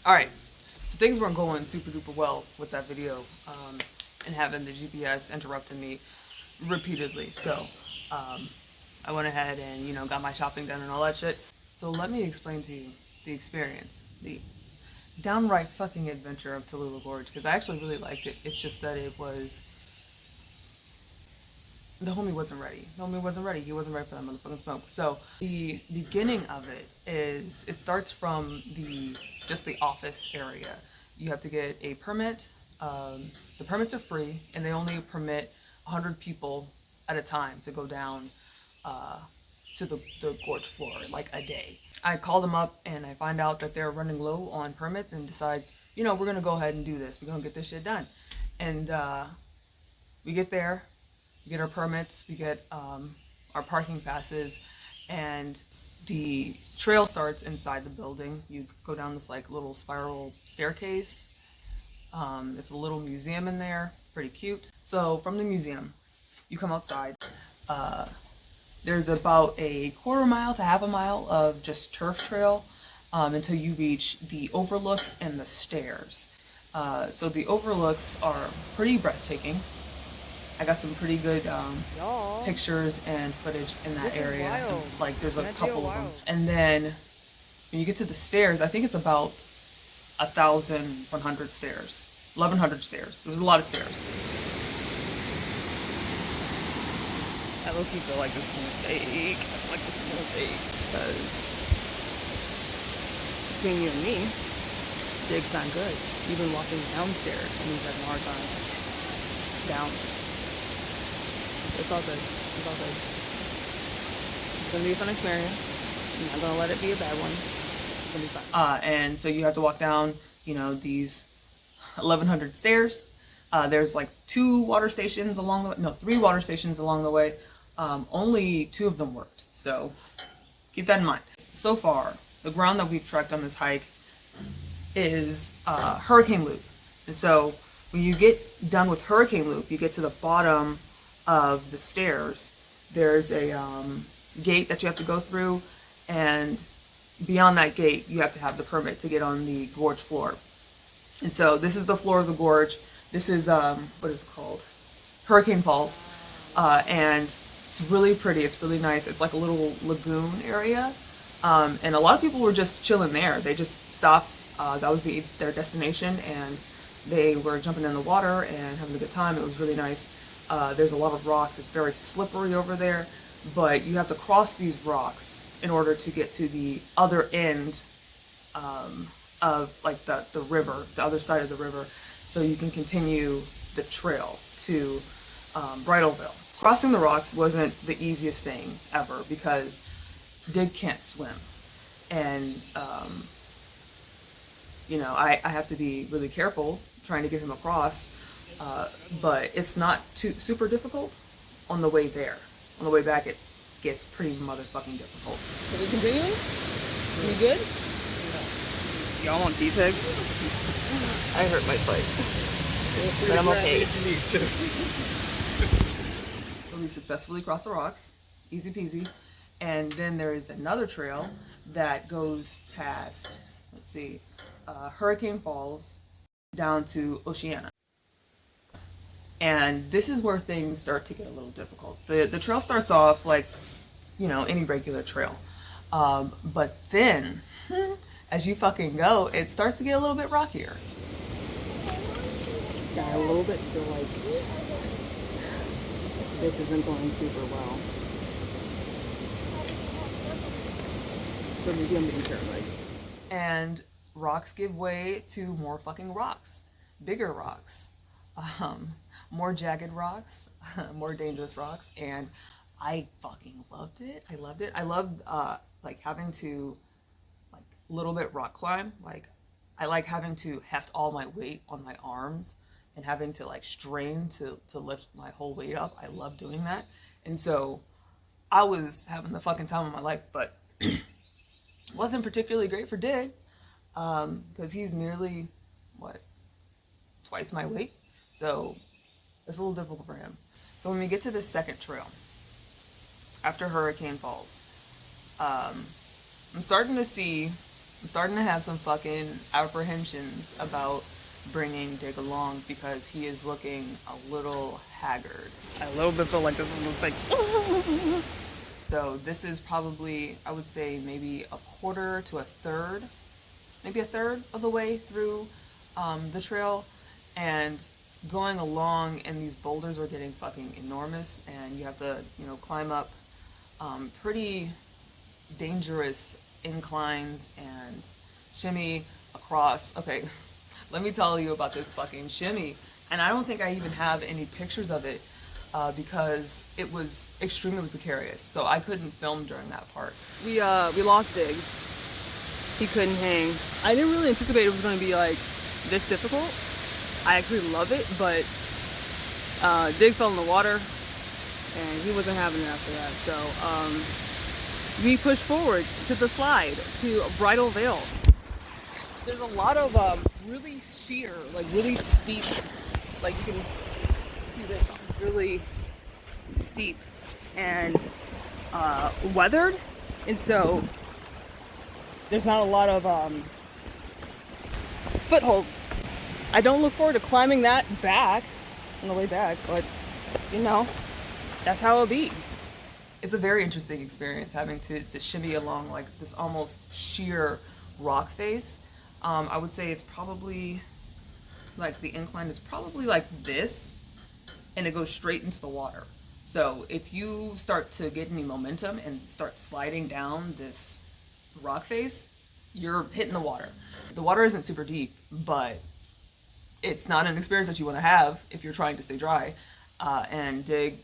Alright, so things weren't going super duper well with that video, and having the GPS interrupting me repeatedly. So, I went ahead and, you know, got my shopping done and all that shit. So let me explain to you the experience, the downright fucking adventure of Tallulah Gorge, because I actually really liked it. It's just that it was... the homie wasn't ready. The homie wasn't ready. He wasn't ready for that motherfucking smoke. So the beginning of it is, it starts from just the office area. You have to get a permit. The permits are free, and they only permit 100 people at a time to go down to the gorge floor, like a day. I call them up and I find out that they're running low on permits and decide, you know, we're gonna go ahead and do this. We're gonna get this shit done. And we get there, we get our permits, we get our parking passes, and the trail starts inside the building. You go down this like little spiral staircase. It's a little museum in there, pretty cute. So from the museum, you come outside. There's about a quarter mile to half a mile of just turf trail until you reach the overlooks and the stairs. So the overlooks are pretty breathtaking. I got some pretty good pictures and footage in that area. And, like, there's a couple of them. And then when you get to the stairs, I think it's about 1,100 stairs. 1,100 stairs. There's a lot of stairs. I low-key feel like this is a mistake. I feel like this is a mistake because between you and me, dig's not good. Even walking downstairs, and he's having a hard time down. It's all good. It's all good. It's gonna be a fun experience. I'm not gonna let it be a bad one. It's gonna be fun. And so you have to walk down, you know, these 1,100 stairs. There's like 3 water stations along the way. Only 2 of them worked, so keep that in mind. So far, the ground that we've trekked on this hike is Hurricane Loop. And so when you get done with Hurricane Loop, you get to the bottom of the stairs. There's a gate that you have to go through, and beyond that gate, you have to have the permit to get on the gorge floor. And so this is the floor of the gorge. This is, what is it called? Hurricane Falls. And it's really pretty. It's really nice. It's like a little lagoon area. And a lot of people were just chilling there. They just stopped. That was their destination, and they were jumping in the water and having a good time. It was really nice. There's a lot of rocks. It's very slippery over there, but you have to cross these rocks in order to get to the other end of like the river, the other side of the river, so you can continue the trail to Bridalville. Crossing the rocks wasn't the easiest thing ever because Dig can't swim, and you know, I have to be really careful trying to get him across, but it's not super difficult on the way there. On the way back, it gets pretty motherfucking difficult. Are we continuing? We good? Y'all want pics? I hurt my foot, but I'm okay. If you need to. So we successfully crossed the rocks, easy peasy, and then there is another trail that goes past, let's see, Hurricane Falls down to Oceana. And this is where things start to get a little difficult. The trail starts off like, you know, any regular trail, but then as you fucking go, it starts to get a little bit rockier. Yeah, a little bit feel like this isn't going super well. But maybe I'm being paranoid. And rocks give way to more fucking rocks. Bigger rocks. More jagged rocks. More dangerous rocks. And I fucking loved it. I loved it. I loved like having to like little bit rock climb. Like I like having to heft all my weight on my arms and having to like strain to lift my whole weight up. I love doing that. And so I was having the fucking time of my life, but wasn't particularly great for Dig, because he's nearly, what, twice my weight? So it's a little difficult for him. So when we get to the second trail, after Hurricane Falls, I'm starting to see I'm starting to have some fucking apprehensions about bringing Dig along because he is looking a little haggard. I a little bit feel like this is a mistake. So this is probably, I would say, maybe a quarter to a third, maybe a third of the way through the trail, and going along, and these boulders are getting fucking enormous, and you have to, you know, climb up pretty dangerous inclines and shimmy across. Okay, let me tell you about this fucking shimmy, and I don't think I even have any pictures of it because it was extremely precarious, so I couldn't film during that part. We lost Dig. He couldn't hang. I didn't really anticipate it was going to be like this difficult. I actually love it, but Dig fell in the water and he wasn't having it after that. So we pushed forward to the slide to Bridal Veil. There's a lot of really sheer, like really steep, like you can see this, really steep and weathered, and so there's not a lot of footholds. I don't look forward to climbing that back on the way back, but you know, that's how it'll be. It's a very interesting experience having to shimmy along like this almost sheer rock face. I would say it's probably like the incline is probably like this, and it goes straight into the water. So if you start to get any momentum and start sliding down this rock face, you're hitting the water. The water isn't super deep, but it's not an experience that you want to have if you're trying to stay dry. And Dig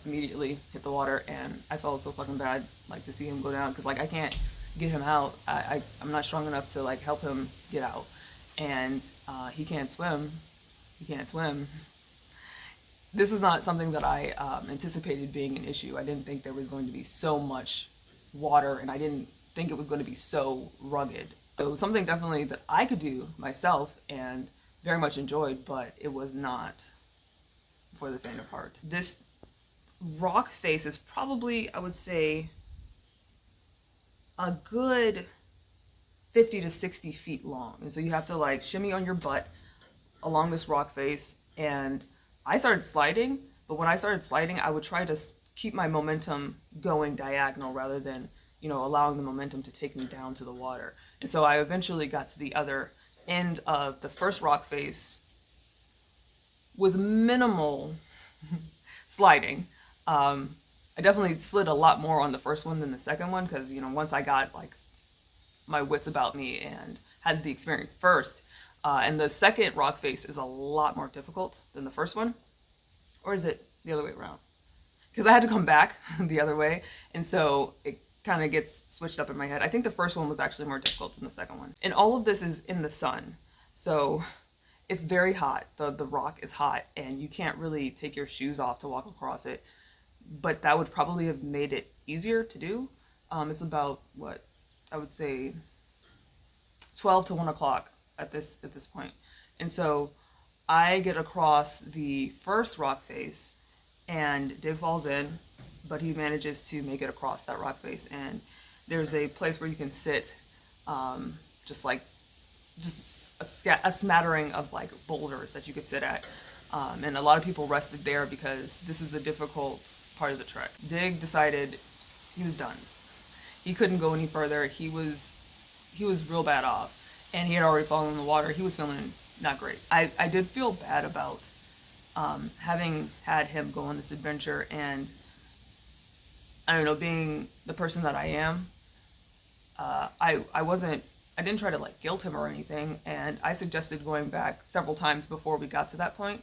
immediately hit the water, and I felt so fucking bad, like, to see him go down, because like I can't get him out. I'm not strong enough to like help him get out, and he can't swim. This was not something that I anticipated being an issue. I didn't think there was going to be so much water, and I didn't think it was going to be so rugged. So it was something definitely that I could do myself and very much enjoyed, but it was not for the faint of heart. This rock face is probably, I would say, a good 50 to 60 feet long. And so you have to like shimmy on your butt along this rock face. And I started sliding, but when I started sliding, I would try to keep my momentum going diagonal rather than, you know, allowing the momentum to take me down to the water. And so I eventually got to the other end of the first rock face with minimal sliding. I definitely slid a lot more on the first one than the second one, because, you know, once I got like my wits about me and had the experience first, and the second rock face is a lot more difficult than the first one. Or is it the other way around? Because I had to come back the other way, and so it kind of gets switched up in my head. I think the first one was actually more difficult than the second one. And all of this is in the sun, so it's very hot. The rock is hot, and you can't really take your shoes off to walk across it, but that would probably have made it easier to do. It's about, what, I would say 12 to 1 o'clock at this point. And so I get across the first rock face, and Dig falls in, but he manages to make it across that rock face. And there's a place where you can sit, just a smattering of like boulders that you could sit at. And a lot of people rested there because this was a difficult part of the trek. Dig decided he was done. He couldn't go any further. He was real bad off, and he had already fallen in the water. He was feeling not great. I did feel bad about having had him go on this adventure, and I don't know, being the person that I am, I didn't try to like guilt him or anything, and I suggested going back several times before we got to that point,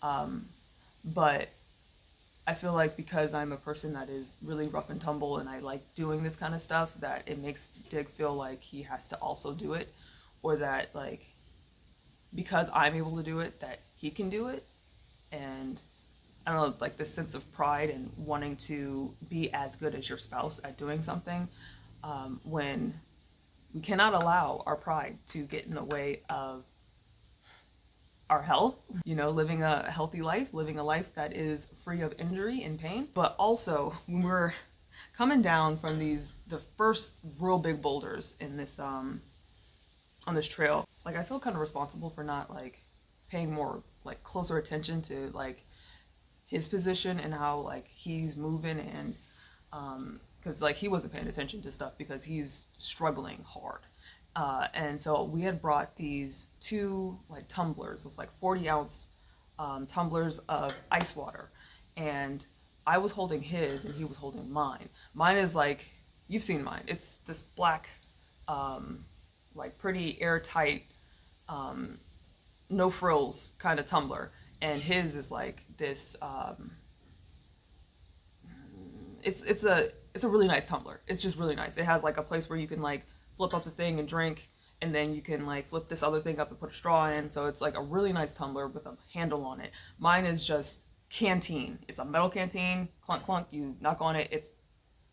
but I feel like because I'm a person that is really rough and tumble and I like doing this kind of stuff, that it makes Dig feel like he has to also do it, or that like because I'm able to do it, that he can do it. And I don't know, like this sense of pride and wanting to be as good as your spouse at doing something, when we cannot allow our pride to get in the way of our health, you know, living a healthy life, living a life that is free of injury and pain. But also when we're coming down from the first real big boulders in this on this trail. Like, I feel kind of responsible for not like paying more like closer attention to like his position and how like he's moving, and because like he wasn't paying attention to stuff because he's struggling hard. And so we had brought these two like tumblers, it's like 40-ounce tumblers of ice water, and I was holding his and he was holding mine. Mine is like, you've seen mine, it's this black like pretty airtight no frills kind of tumbler, and his is like this it's a really nice tumbler. It's just really nice. It has like a place where you can like flip up the thing and drink, and then you can like flip this other thing up and put a straw in. So it's like a really nice tumbler with a handle on it. Mine is just canteen. It's a metal canteen, clunk clunk, you knock on it. It's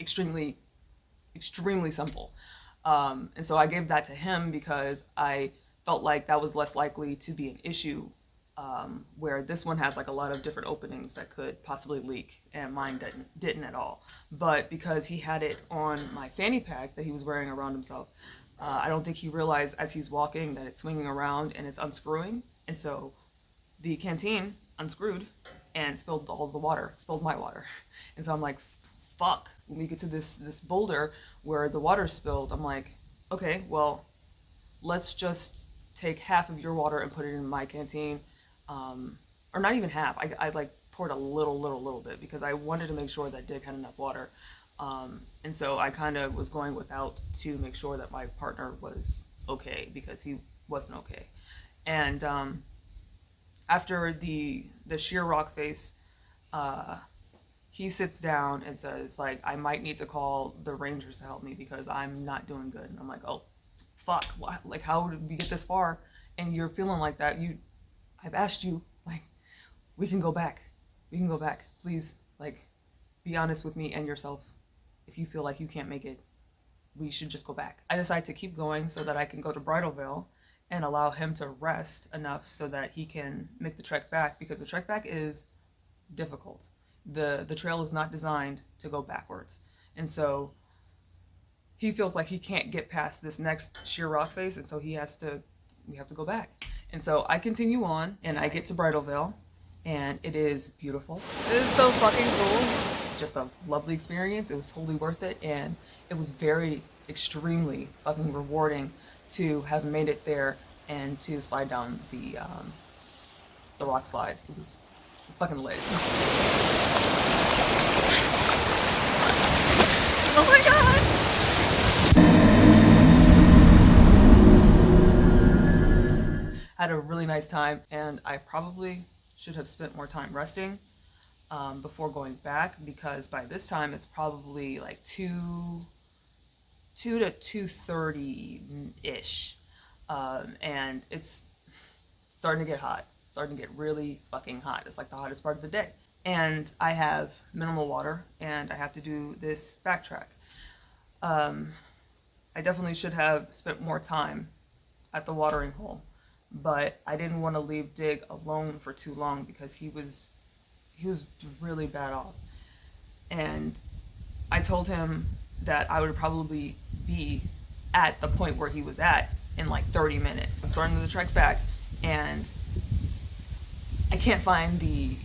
extremely simple. And so I gave that to him because I felt like that was less likely to be an issue, where this one has like a lot of different openings that could possibly leak, and mine didn't at all. But because he had it on my fanny pack that he was wearing around himself, I don't think he realized as he's walking that it's swinging around and it's unscrewing, and so the canteen unscrewed and spilled all the water, spilled my water. And so I'm like, fuck. When we get to this boulder where the water spilled, I'm like, okay, well, let's just take half of your water and put it in my canteen. Or not even half. I like poured a little bit because I wanted to make sure that Dick had enough water. And so I kind of was going without to make sure that my partner was okay, because he wasn't okay. And after the sheer rock face, he sits down and says, like, I might need to call the rangers to help me because I'm not doing good. And I'm like, oh, fuck. What? Like, how did we get this far? And you're feeling like that. I've asked you, like, we can go back. We can go back. Please, like, be honest with me and yourself. If you feel like you can't make it, we should just go back. I decide to keep going so that I can go to Bridal and allow him to rest enough so that he can make the trek back, because the trek back is difficult. The trail is not designed to go backwards. And so he feels like he can't get past this next sheer rock face, and so we have to go back. And so I continue on, and I get to Bridal, and it is beautiful. It is so fucking cool. Just a lovely experience. It was totally worth it, and it was very, extremely fucking rewarding to have made it there and to slide down the rock slide. It's fucking lit. Oh my god! I had a really nice time, and I probably should have spent more time resting before going back, because by this time it's probably like 2 to 2:30-ish, and it's starting to get hot, starting to get really fucking hot. It's like the hottest part of the day, and I have minimal water, and I have to do this backtrack. I definitely should have spent more time at the watering hole, but I didn't want to leave Dig alone for too long because he was really bad off. And I told him that I would probably be at the point where he was at in like 30 minutes. I'm starting the trek back, and I can't find the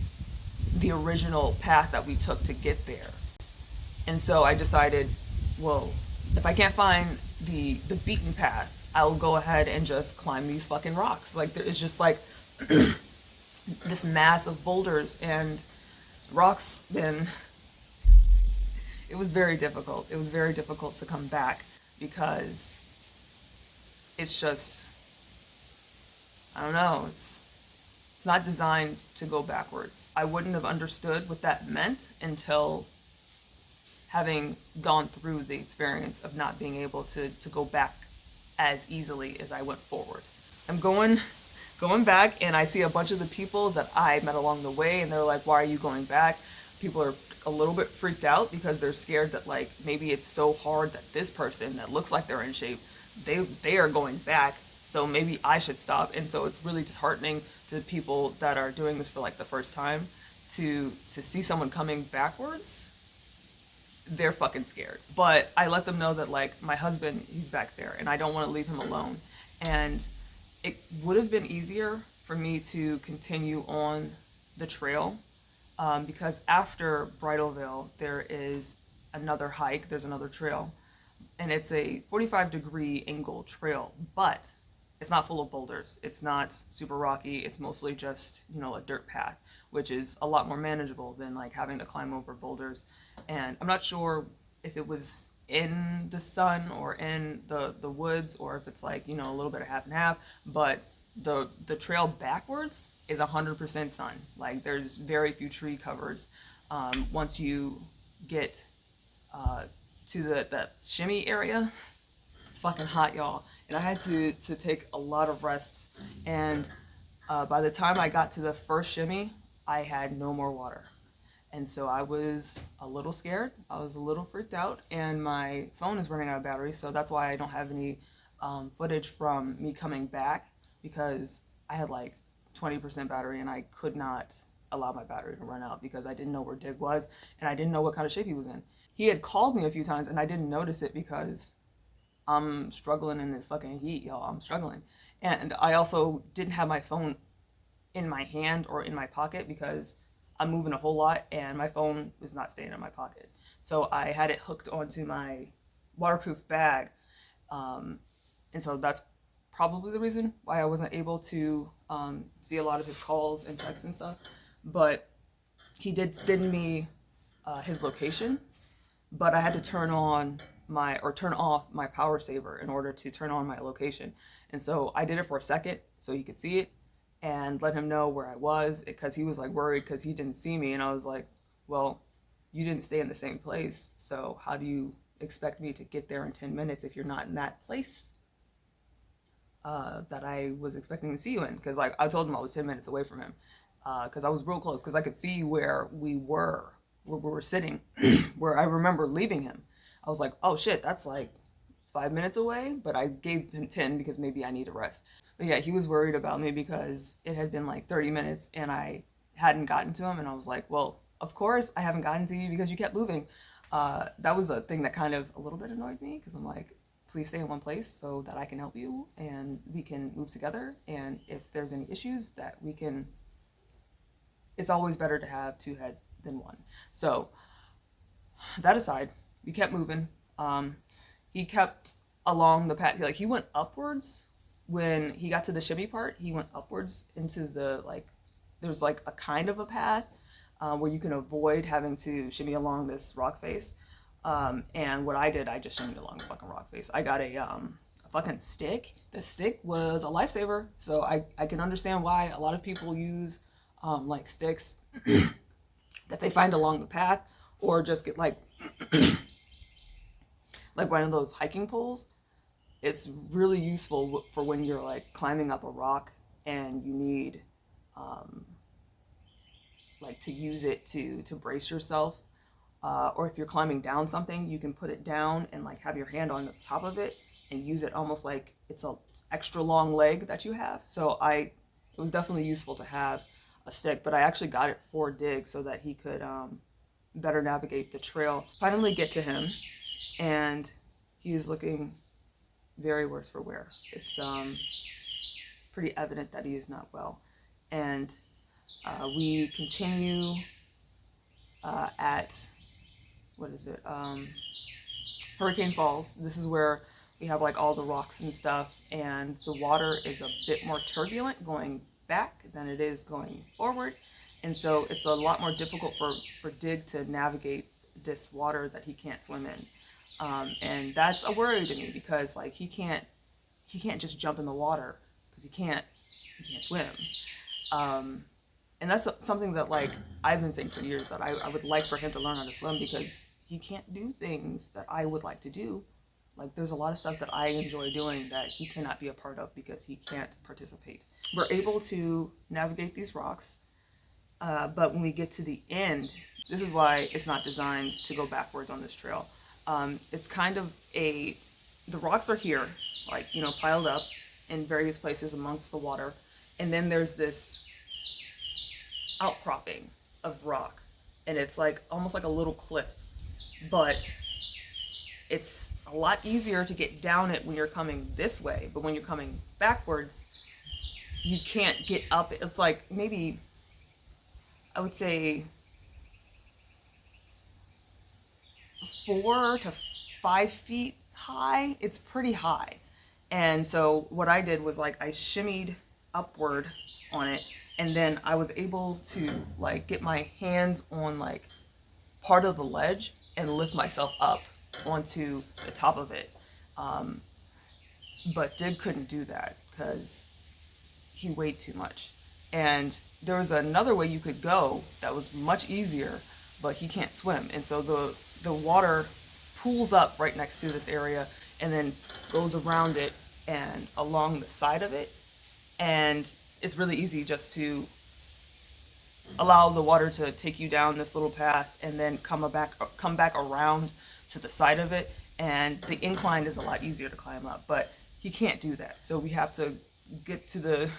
original path that we took to get there. And so I decided, well, if I can't find the beaten path, I'll go ahead and just climb these fucking rocks. Like, it's just like this mass of boulders and rocks. Then it was very difficult. It was very difficult to come back because it's just, I don't know, it's not designed to go backwards. I wouldn't have understood what that meant until having gone through the experience of not being able to go back as easily as I went forward. I'm going back, and I see a bunch of the people that I met along the way, and they're like, why are you going back? People are a little bit freaked out because they're scared that like maybe it's so hard that this person that looks like they're in shape, they are going back, so maybe I should stop. And so it's really disheartening to people that are doing this for like the first time to see someone coming backwards. They're fucking scared. But I let them know that like my husband, he's back there, and I don't want to leave him alone. And it would have been easier for me to continue on the trail, because after Bridalveil there is another hike, there's another trail, and it's a 45-degree angle trail, but it's not full of boulders. It's not super rocky. It's mostly just, a dirt path, which is a lot more manageable than like having to climb over boulders. And I'm not sure if it was in the sun or in the woods, or if it's like, a little bit of half and half, but the trail backwards is 100% sun. Like there's very few tree covers. Once you get to the shimmy area, it's fucking hot, y'all. And I had to take a lot of rests. And by the time I got to the first shimmy, I had no more water. And so I was a little scared. I was a little freaked out. And my phone is running out of battery. So that's why I don't have any footage from me coming back, because I had like 20% battery and I could not allow my battery to run out because I didn't know where Dig was and I didn't know what kind of shape he was in. He had called me a few times and I didn't notice it because I'm struggling in this fucking heat, y'all. I'm struggling. And I also didn't have my phone in my hand or in my pocket because I'm moving a whole lot and my phone is not staying in my pocket. So I had it hooked onto my waterproof bag. And so that's probably the reason why I wasn't able to see a lot of his calls and texts and stuff. But he did send me his location, but I had to turn off my power saver in order to turn on my location. And so I did it for a second so he could see it and let him know where I was, because he was like worried because he didn't see me. And I was like, well, you didn't stay in the same place, so how do you expect me to get there in 10 minutes if you're not in that place that I was expecting to see you in? Because like I told him I was 10 minutes away from him, because I was real close, because I could see where we were sitting, where I remember leaving him. I was like, oh shit, that's like 5 minutes away, but I gave him 10 because maybe I need a rest. But yeah, he was worried about me because it had been like 30 minutes and I hadn't gotten to him. And I was like, well, of course I haven't gotten to you because you kept moving. That was a thing that kind of a little bit annoyed me, because I'm like, please stay in one place so that I can help you and we can move together. And if there's any issues that we can, it's always better to have two heads than one. So that aside, we kept moving. He kept along the path. Like he went upwards when he got to the shimmy part. He went upwards into the there's like a kind of a path where you can avoid having to shimmy along this rock face. And what I did, I just shimmied along the fucking rock face. I got a fucking stick. The stick was a lifesaver, so I can understand why a lot of people use like sticks that they find along the path, or just get like like one of those hiking poles. It's really useful for when you're like climbing up a rock and you need like to use it to brace yourself, or if you're climbing down something, you can put it down and like have your hand on the top of it and use it almost like it's a extra long leg that you have. So it was definitely useful to have a stick, but I actually got it for Dig so that he could better navigate the trail. Finally get to him, and he is looking very worse for wear. It's pretty evident that he is not well. And we continue at, what is it, Hurricane Falls. This is where we have like all the rocks and stuff, and the water is a bit more turbulent going back than it is going forward. And so it's a lot more difficult for Dig to navigate this water that he can't swim in. And that's a worry to me, because like he can't just jump in the water because he can't swim. And that's something that like I've been saying for years, that I would like for him to learn how to swim, because he can't do things that I would like to do. Like there's a lot of stuff that I enjoy doing that he cannot be a part of because he can't participate. We're able to navigate these rocks, but when we get to the end, this is why it's not designed to go backwards on this trail. It's kind of the rocks are here, like, piled up in various places amongst the water. And then there's this outcropping of rock, and it's like almost like a little cliff, but it's a lot easier to get down it when you're coming this way, but when you're coming backwards, you can't get up. It's like maybe, I would say 4 to 5 feet high. It's pretty high. And so what I did was like I shimmied upward on it, and then I was able to like get my hands on like part of the ledge and lift myself up onto the top of it. But Dig couldn't do that because he weighed too much. And there was another way you could go that was much easier, but he can't swim. And so the water pools up right next to this area and then goes around it and along the side of it. And it's really easy just to allow the water to take you down this little path and then come back around to the side of it. And the incline is a lot easier to climb up, but he can't do that. So we have to get to the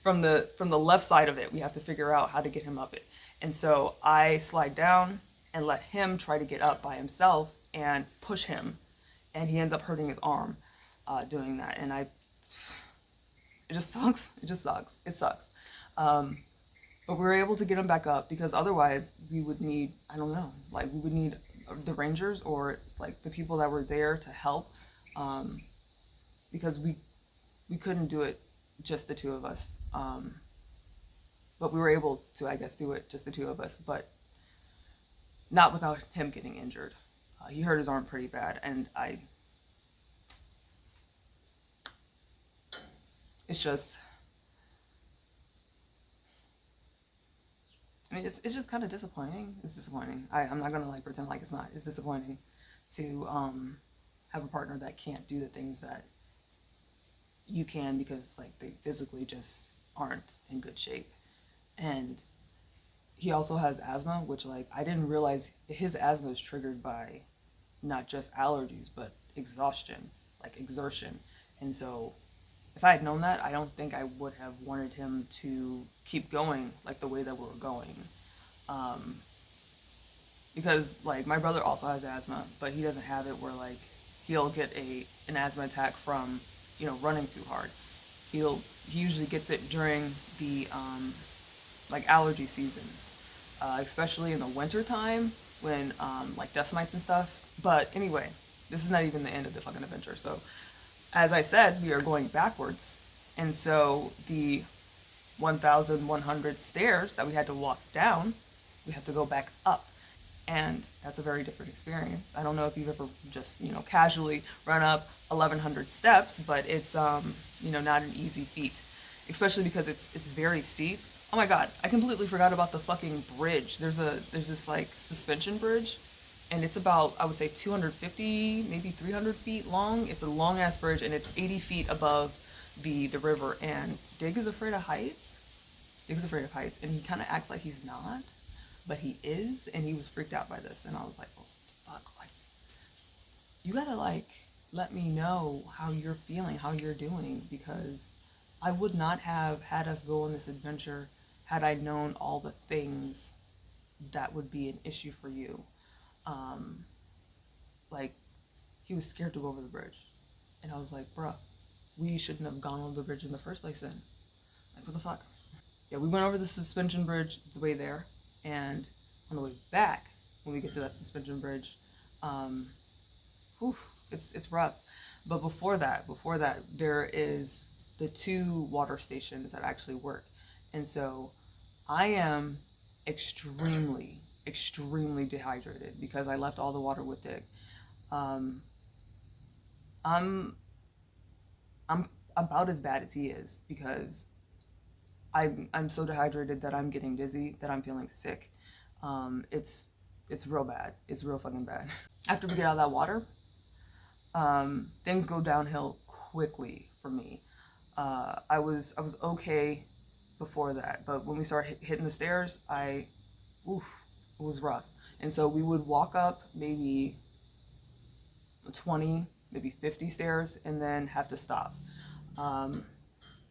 from the left side of it. We have to figure out how to get him up it. And so I slide down and let him try to get up by himself and push him, and he ends up hurting his arm doing that. And it just sucks. It just sucks. It sucks. But we were able to get him back up because otherwise we would need, I don't know, like we would need the rangers or like the people that were there to help, because we couldn't do it just the two of us. But we were able to, I guess, do it just the two of us, but not without him getting injured. He hurt his arm pretty bad, and it's just, I mean, it's just kind of disappointing. It's disappointing. I'm not gonna like pretend like it's not. It's disappointing to have a partner that can't do the things that you can because like they physically just aren't in good shape. And he also has asthma, which like I didn't realize his asthma is triggered by not just allergies but exhaustion, like exertion. And so if I had known that, I don't think I would have wanted him to keep going like the way that we were going. Because like my brother also has asthma, but he doesn't have it where like he'll get an asthma attack from, you know, running too hard. He usually gets it during the like allergy seasons, especially in the winter time when like dust mites and stuff. But anyway, this is not even the end of the fucking adventure. So as I said, we are going backwards. And so the 1,100 stairs that we had to walk down, we have to go back up. And that's a very different experience. I don't know if you've ever just, you know, casually run up 1,100 steps, but it's, you know, not an easy feat, especially because it's very steep. Oh my God, I completely forgot about the fucking bridge. There's this like suspension bridge, and it's about, I would say 250, maybe 300 feet long. It's a long ass bridge, and it's 80 feet above the river. And Dig is afraid of heights. Dig is afraid of heights, and he kind of acts like he's not, but he is, and he was freaked out by this. And I was like, oh, fuck, like, you gotta like let me know how you're feeling, how you're doing, because I would not have had us go on this adventure had I known all the things that would be an issue for you. Like, he was scared to go over the bridge. And I was like, bruh, we shouldn't have gone over the bridge in the first place then. Like, what the fuck? Yeah, we went over the suspension bridge the way there, and on the way back, when we get to that suspension bridge, it's rough. But before that, there is the 2 water stations that actually work. And so I am extremely dehydrated because I left all the water with Dig. I'm about as bad as he is because I'm so dehydrated that I'm getting dizzy, that I'm feeling sick. It's real bad. It's real fucking bad. After we get out of that water, things go downhill quickly for me. I was okay before that, but when we started hitting the stairs, it was rough. And so we would walk up maybe 20, maybe 50 stairs and then have to stop. And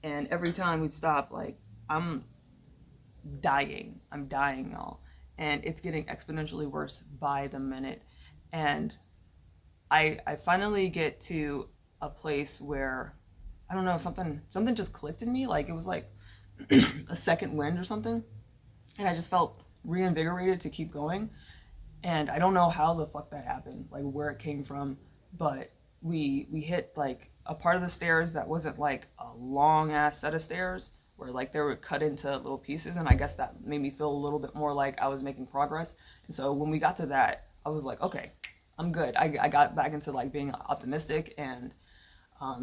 every time we'd stop, like, I'm dying, y'all. And it's getting exponentially worse by the minute. And I finally get to a place where, I don't know, something just clicked in me. Like it was like a second wind or something. And I just felt reinvigorated to keep going. And I don't know how the fuck that happened, like where it came from, but we hit like a part of the stairs that wasn't like a long ass set of stairs where like they were cut into little pieces, and I guess that made me feel a little bit more like I was making progress. And so when we got to that, I was like, okay, I'm good. I got back into like being optimistic and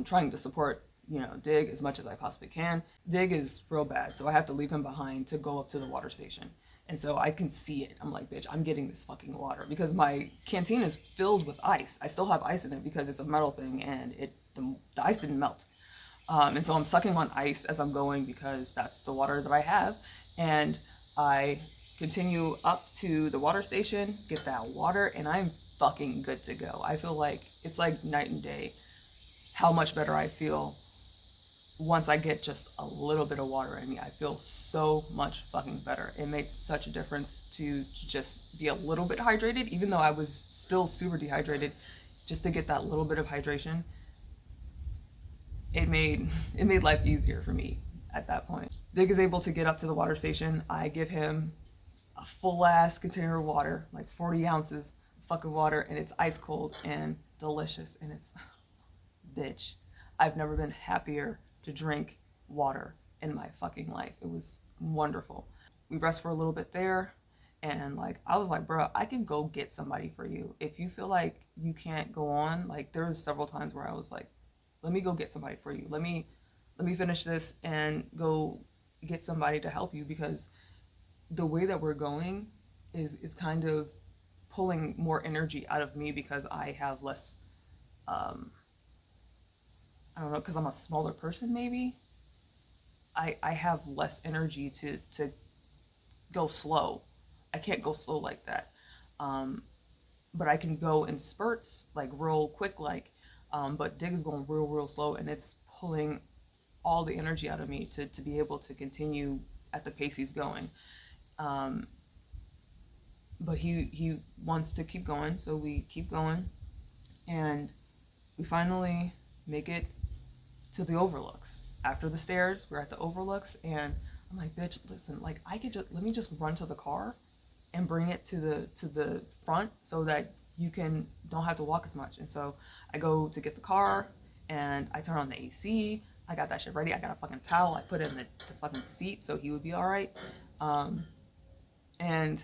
trying to support, you know, Dig as much as I possibly can. Dig is real bad, so I have to leave him behind to go up to the water station. And so I can see it. I'm like, bitch, I'm getting this fucking water because my canteen is filled with ice. I still have ice in it because it's a metal thing, and the ice didn't melt. And so I'm sucking on ice as I'm going because that's the water that I have. And I continue up to the water station, get that water, and I'm fucking good to go. I feel like it's like night and day how much better I feel once I get just a little bit of water in me. I feel so much fucking better. It made such a difference to just be a little bit hydrated, even though I was still super dehydrated. Just to get that little bit of hydration, it made life easier for me at that point. Dig is able to get up to the water station. I give him a full ass container of water, like 40 ounces of fucking water, and it's ice cold and delicious, and it's, bitch, I've never been happier to drink water in my fucking life. It was wonderful. We rest for a little bit there, and like I was like, bro, I can go get somebody for you if you feel like you can't go on. Like there was several times where I was like, let me go get somebody for you. Let me finish this and go get somebody to help you, because the way that we're going is kind of pulling more energy out of me because I have less I don't know, because I'm a smaller person maybe. I have less energy to go slow. I can't go slow like that. But I can go in spurts, like real quick, like, but Dig is going real slow, and it's pulling all the energy out of me to be able to continue at the pace he's going. But he wants to keep going, so we keep going, and we finally make it to the overlooks. After the stairs, we're at the overlooks, and I'm like, bitch, listen, like I could just, let me just run to the car and bring it to the front so that you don't have to walk as much. And so I go to get the car, and I turn on the AC. I got that shit ready. I got a fucking towel. I put it in the fucking seat so he would be all right. And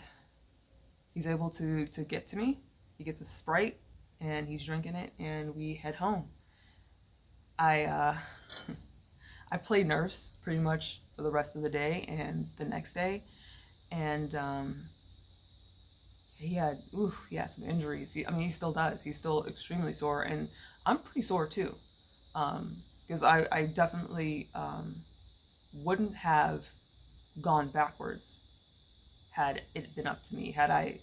he's able to get to me. He gets a Sprite, and he's drinking it, and we head home. I played nurse pretty much for the rest of the day and the next day, and he had some injuries. He still does. He's still extremely sore, and I'm pretty sore too, because I definitely wouldn't have gone backwards had it been up to me. Had I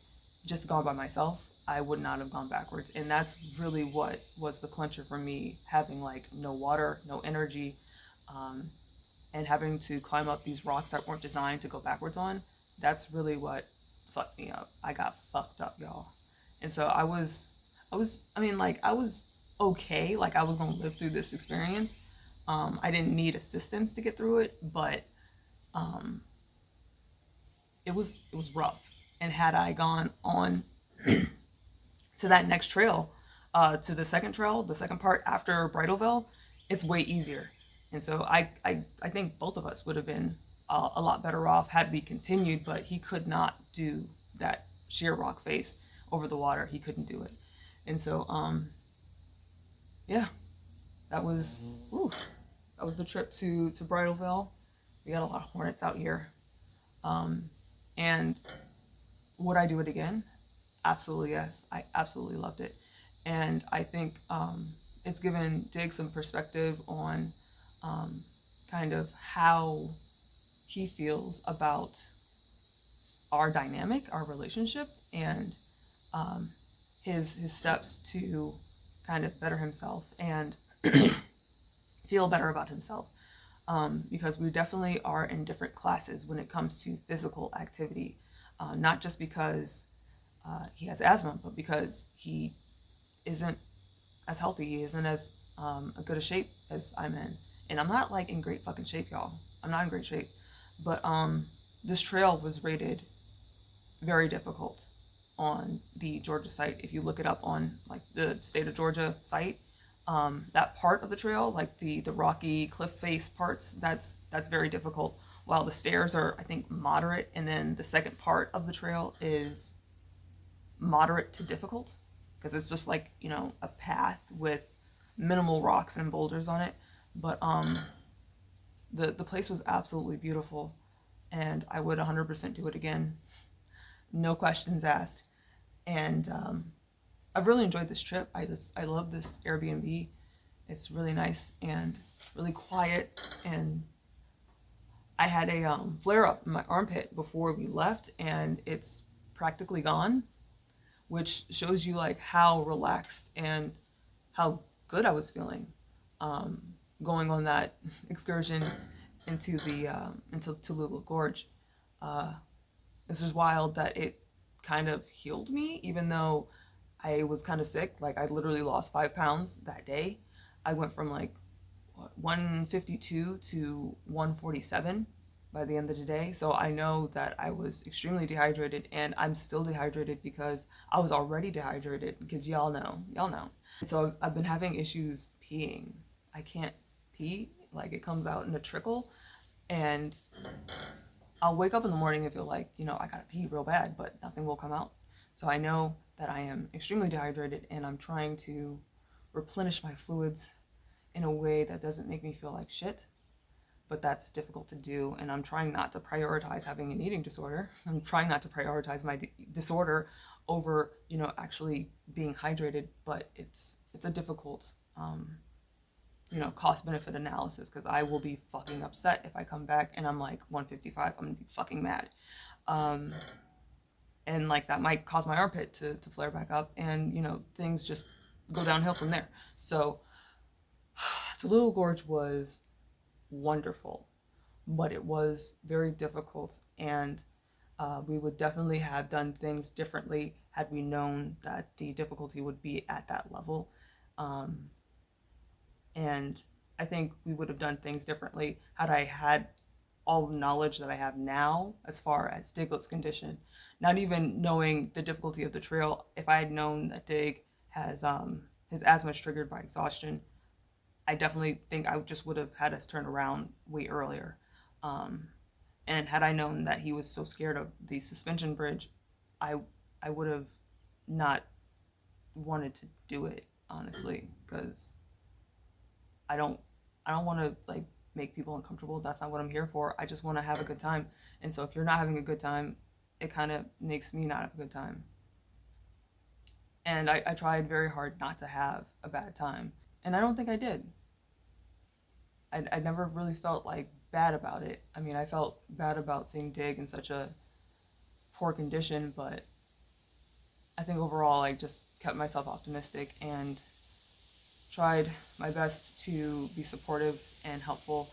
just gone by myself, I would not have gone backwards. And that's really what was the clincher for me, having like no water, no energy, and having to climb up these rocks that weren't designed to go backwards on. That's really what fucked me up. I got fucked up, y'all. And so I was okay. Like I was gonna live through this experience. I didn't need assistance to get through it, but it was rough. And had I gone on to that next trail, to the second trail, the second part after Bridal, it's way easier. And so I think both of us would have been a lot better off had we continued, but he could not do that sheer rock face over the water. He couldn't do it. And so, yeah, that was the trip to Bridal. We got a lot of hornets out here. And would I do it again? Absolutely, yes. I absolutely loved it. And I think it's given Dig some perspective on kind of how he feels about our dynamic, our relationship, and his steps to kind of better himself and feel better about himself. Because we definitely are in different classes when it comes to physical activity, not just because he has asthma, but because he isn't as healthy. He isn't as a good a shape as I'm in. And I'm not like in great fucking shape, y'all. I'm not in great shape. But this trail was rated very difficult on the Georgia site. If you look it up on like the state of Georgia site, that part of the trail, like the rocky cliff face parts, that's very difficult. While the stairs are, I think, moderate, and then the second part of the trail is moderate to difficult, because it's just like, you know, a path with minimal rocks and boulders on it. But the place was absolutely beautiful, and I would 100% do it again, no questions asked. And I've really enjoyed this trip. I love this Airbnb. It's really nice and really quiet, and I had a flare up in my armpit before we left, and it's practically gone, which shows you like how relaxed and how good I was feeling going on that excursion into Tallulah Gorge. It's just wild that it kind of healed me, even though I was kind of sick. Like, I literally lost 5 pounds that day. I went from like 152 to 147 by the end of the day. So I know that I was extremely dehydrated, and I'm still dehydrated because I was already dehydrated, because y'all know. So I've been having issues peeing. I can't pee, like it comes out in a trickle, and I'll wake up in the morning and feel like, you know, I gotta pee real bad, but nothing will come out. So I know that I am extremely dehydrated, and I'm trying to replenish my fluids in a way that doesn't make me feel like shit, but that's difficult to do. And I'm trying not to prioritize having an eating disorder. I'm trying not to prioritize my disorder over, you know, actually being hydrated, but it's a difficult, you know, cost benefit analysis, because I will be fucking upset if I come back and I'm like 155. I'm gonna be fucking mad. And like that might cause my armpit to flare back up, and, you know, things just go downhill from there. So Tallulah Gorge was wonderful, but it was very difficult, and we would definitely have done things differently had we known that the difficulty would be at that level. And I think we would have done things differently had I had all the knowledge that I have now as far as 𝓼𝓱𝓲𝓶𝓶. Not even knowing the difficulty of the trail. If I had known that Dig has his asthma is triggered by exhaustion, I definitely think I just would have had us turn around way earlier. And had I known that he was so scared of the suspension bridge, I would have not wanted to do it, honestly, because I don't want to like make people uncomfortable. That's not what I'm here for. I just want to have a good time. And so if you're not having a good time, it kind of makes me not have a good time. And I tried very hard not to have a bad time, and I don't think I did. I never really felt like bad about it. I mean, I felt bad about seeing Dig in such a poor condition, but I think overall I just kept myself optimistic and tried my best to be supportive and helpful.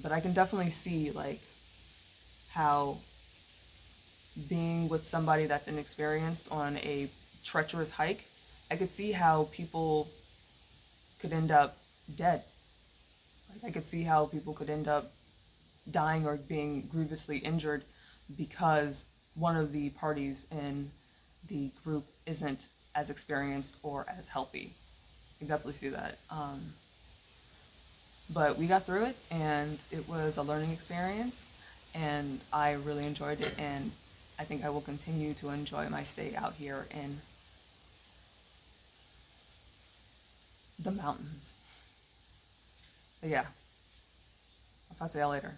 But I can definitely see like how being with somebody that's inexperienced on a treacherous hike, I could see how people could end up dead. Like, I could see how people could end up dying or being grievously injured because one of the parties in the group isn't as experienced or as healthy. I can definitely see that. But we got through it, and it was a learning experience, and I really enjoyed it, and I think I will continue to enjoy my stay out here in the mountains. But yeah, I'll talk to y'all later.